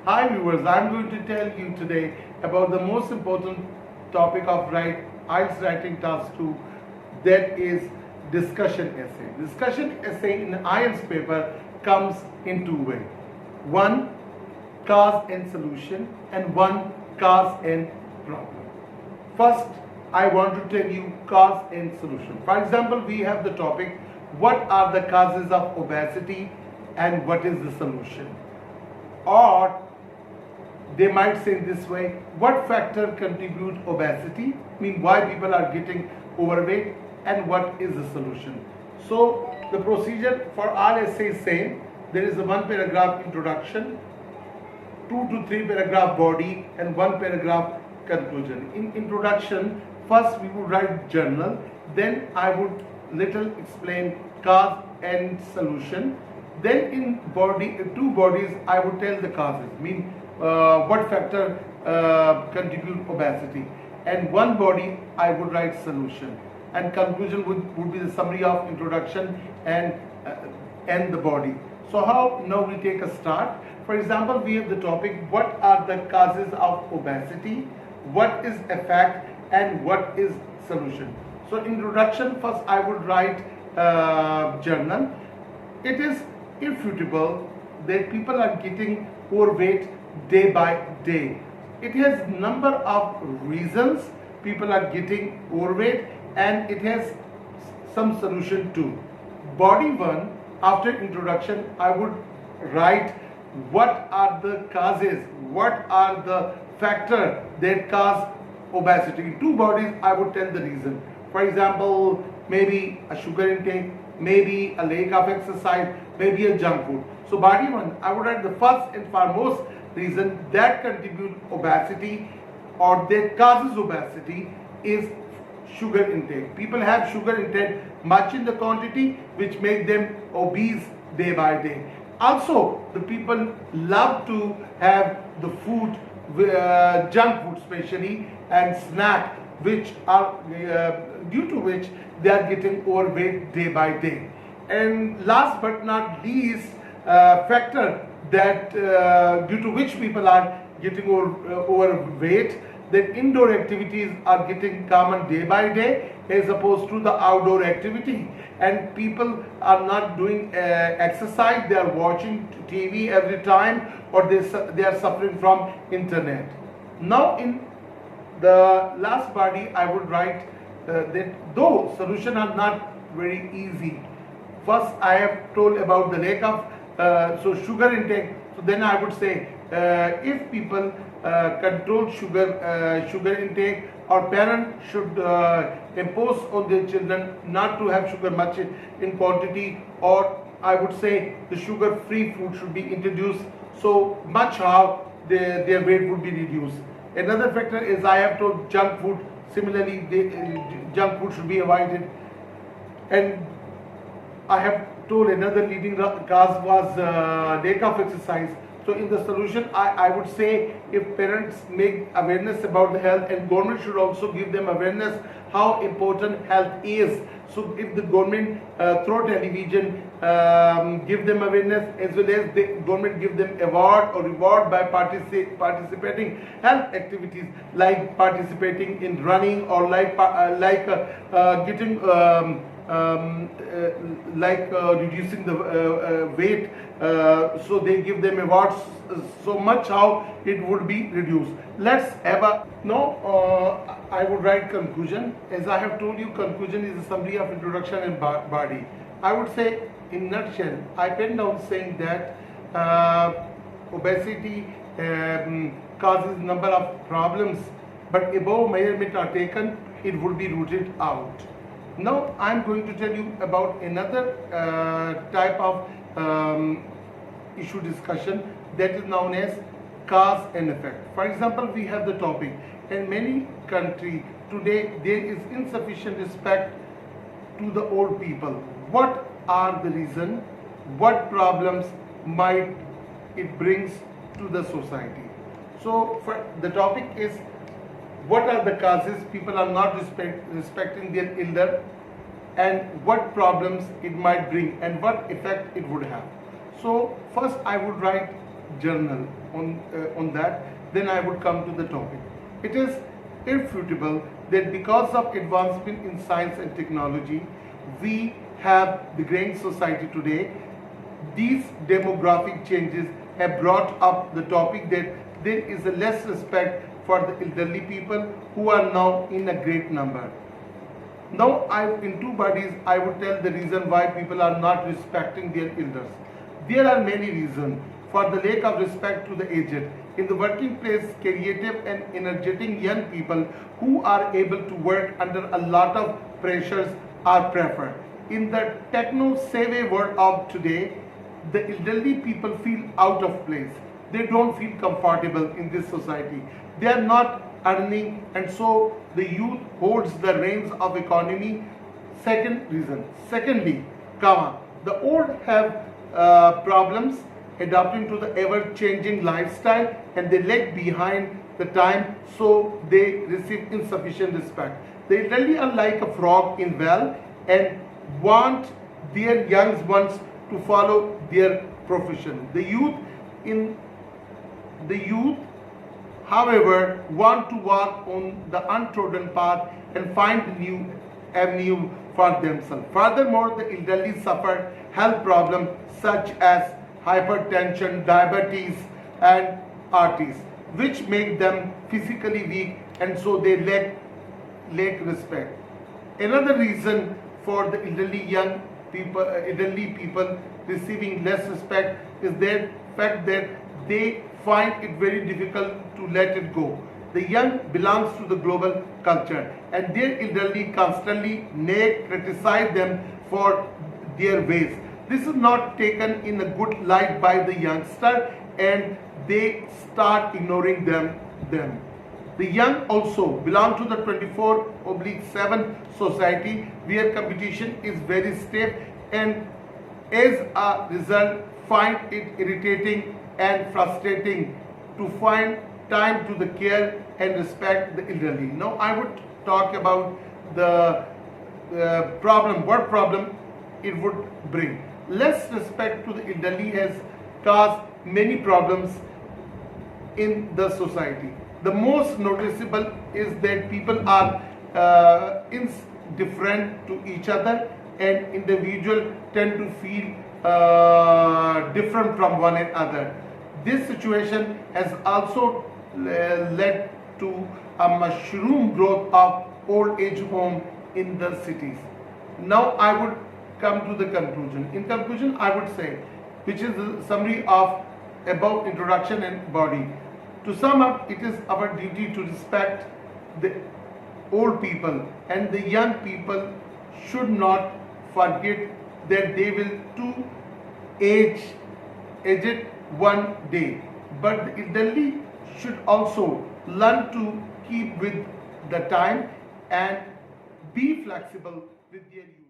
Hi viewers, I'm going to tell you today about the most important topic of IELTS writing task 2, that is discussion essay. Discussion essay in IELTS paper comes in two ways. One, cause and solution, and one, cause and problem. First, I want to tell you cause and solution. For example, we have the topic, what are the causes of obesity and what is the solution? Or they might say this way, what factor contribute obesity, mean why people are getting overweight, and what is the solution. So the procedure for all essays same. There is a one paragraph introduction, 2 to 3 paragraph body, and 1 paragraph conclusion. In introduction, first we would write journal, then I would little explain cause and solution. Then in two bodies I would tell the causes, mean what factor contribute obesity, and one body I would write solution, and conclusion would be the summary of introduction and the body. So how now we take a start. For example, we have the topic, what are the causes of obesity, what is effect, and what is solution. So introduction, first I would write journal. It is irrefutable that people are getting overweight day by day. It has number of reasons people are getting overweight, and it has some solution too. Body 1, after introduction, I would write what are the causes, what are the factors that cause obesity. In two bodies, I would tell the reason. For example, maybe a sugar intake, maybe a lack of exercise, maybe a junk food. So body 1, I would write the first and foremost reason that contribute obesity or that causes obesity is sugar intake. People have sugar intake much in the quantity, which make them obese day by day. Also, the people love to have the food, junk food especially, and snack, which are due to which they are getting overweight day by day. And last but not least, factor that due to which people are getting overweight, that indoor activities are getting common day by day as opposed to the outdoor activity, and people are not doing exercise, they are watching TV every time, or they are suffering from internet. Now in the last body I would write that though solution are not very easy. First I have told about the lack of sugar intake. So then I would say if people control sugar intake, or parents should impose on their children not to have sugar much in quantity, or I would say the sugar-free food should be introduced, so much how their weight would be reduced. Another factor is I have told junk food. Similarly, junk food should be avoided, and I have told another leading cause was lack of exercise. So in the solution, I would say if parents make awareness about the health, and government should also give them awareness how important health is. So if the government through television give them awareness, as well as the government give them award or reward by participating health activities, like participating in running, or like getting reducing the weight, so they give them awards so much how it would be reduced. Let's have a I would write conclusion. As I have told you, conclusion is a summary of introduction and body. I would say in nutshell, I pen down saying that obesity causes number of problems, but above measurement are taken, it would be rooted out. Now I am going to tell you about another type of issue discussion, that is known as cause and effect. For example, we have the topic, in many countries today there is insufficient respect to the old people. What are the reasons? What problems might it brings to the society? So the topic is, what are the causes people are not respecting their elder, and what problems it might bring, and what effect it would have. So first I would write journal on that, then I would come to the topic. It is irrefutable that because of advancement in science and technology, we have the growing society today. These demographic changes have brought up the topic that there is a less respect for the elderly people who are now in a great number. Now, in two bodies, I would tell the reason why people are not respecting their elders. There are many reasons for the lack of respect to the aged. In the working place, creative and energetic young people who are able to work under a lot of pressures are preferred. In the techno-savvy world of today, the elderly people feel out of place. They don't feel comfortable in this society. They are not earning, and so the youth holds the reins of economy. Second reason. Secondly, the old have problems adapting to the ever-changing lifestyle, and they lag behind the time, so they receive insufficient respect. The elderly are like a frog in well and want their young ones to follow their profession. The youth, however, want to walk on the untrodden path and find new avenue for themselves. Furthermore, the elderly suffer health problems such as hypertension, diabetes, and arthritis, which make them physically weak, and so they lack respect. Another reason for the elderly people receiving less respect is their fact that they find it very difficult to let it go. The young belongs to the global culture, and their elderly constantly criticize them for their ways. This is not taken in a good light by the youngster, and they start ignoring them. The young also belong to the 24/7 society where competition is very stiff, and as a result find it irritating and frustrating to find time to the care and respect the elderly. Now I would talk about the problem, what problem it would bring. Less respect to the elderly has caused many problems in the society. The most noticeable is that people are indifferent to each other, and individuals tend to feel different from one another. This situation has also led to a mushroom growth of old age home in the cities. Now I would come to the conclusion. In conclusion, I would say, which is a summary of above introduction and body. To sum up, it is our duty to respect the old people, and the young people should not forget that they will too aged one day. But the elderly should also learn to keep with the time and be flexible with their youth.